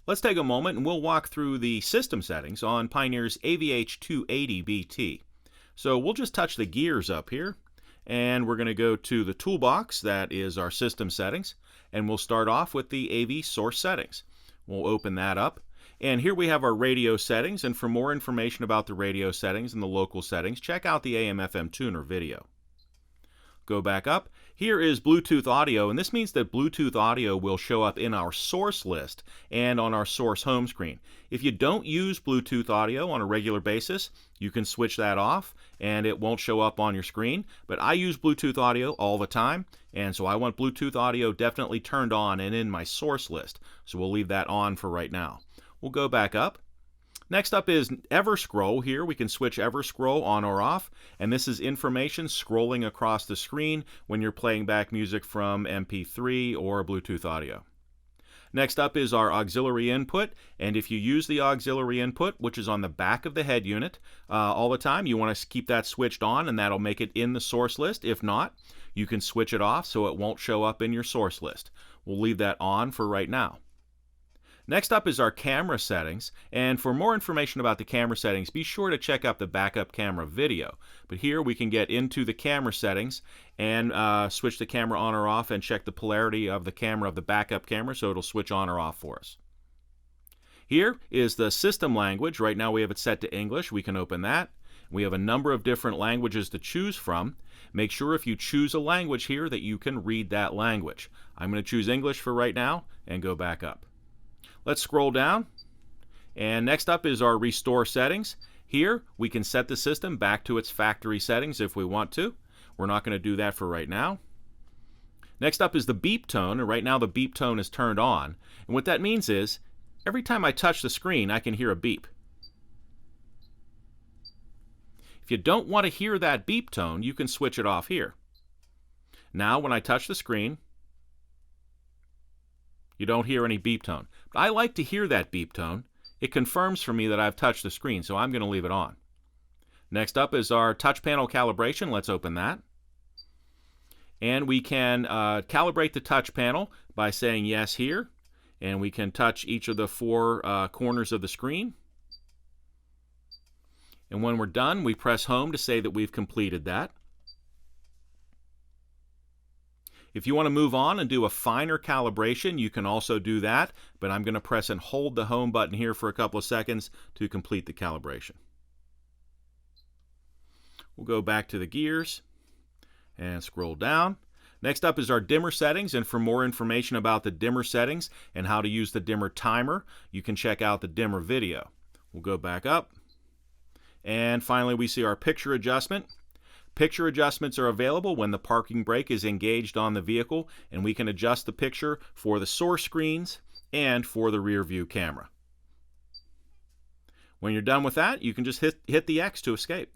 Let's take a moment and we'll walk through the system settings on Pioneer's AVH-280BT. So we'll just touch the gears up here, and we're going to go to the toolbox that is our system settings, and we'll start off with the AV source settings. We'll open that up, and here we have our radio settings, and for more information about the radio settings and the local settings, check out the AM/FM tuner video. Go back up. Here is Bluetooth audio, and this means that Bluetooth audio will show up in our source list and on our source home screen. If you don't use Bluetooth audio on a regular basis, you can switch that off and it won't show up on your screen. But I use Bluetooth audio all the time, and so I want Bluetooth audio definitely turned on and in my source list. So we'll leave that on for right now. We'll go back up. Next up is Everscroll. Here we can switch Everscroll on or off, and this is information scrolling across the screen when you're playing back music from MP3 or Bluetooth audio. Next up is our auxiliary input, and if you use the auxiliary input, which is on the back of the head unit all the time, you want to keep that switched on, and that'll make it in the source list. If not, you can switch it off so it won't show up in your source list. We'll leave that on for right now. Next up is our camera settings, and for more information about the camera settings, be sure to check out the backup camera video. But here we can get into the camera settings and switch the camera on or off and check the polarity of the camera of the backup camera so it'll switch on or off for us. Here is the system language. Right now we have it set to English. We can open that. We have a number of different languages to choose from. Make sure if you choose a language here that you can read that language. I'm going to choose English for right now and go back up. Let's scroll down, and next up is our restore settings. Here we can set the system back to its factory settings if we want to. We're not going to do that for right now. Next up is the beep tone, and right now the beep tone is turned on. And what that means is every time I touch the screen I can hear a beep. If you don't want to hear that beep tone, you can switch it off here. Now when I touch the screen, you don't hear any beep tone. But I like to hear that beep tone. It confirms for me that I've touched the screen, so I'm going to leave it on. Next up is our touch panel calibration. Let's open that. And we can calibrate the touch panel by saying yes here. And we can touch each of the four corners of the screen. And when we're done, we press home to say that we've completed that. If you want to move on and do a finer calibration, you can also do that, but I'm going to press and hold the home button here for a couple of seconds to complete the calibration. We'll go back to the gears and scroll down. Next up is our dimmer settings, and for more information about the dimmer settings and how to use the dimmer timer, you can check out the dimmer video. We'll go back up, and finally we see our picture adjustment. Picture adjustments are available when the parking brake is engaged on the vehicle, and we can adjust the picture for the source screens and for the rear view camera. When you're done with that, you can just hit the X to escape.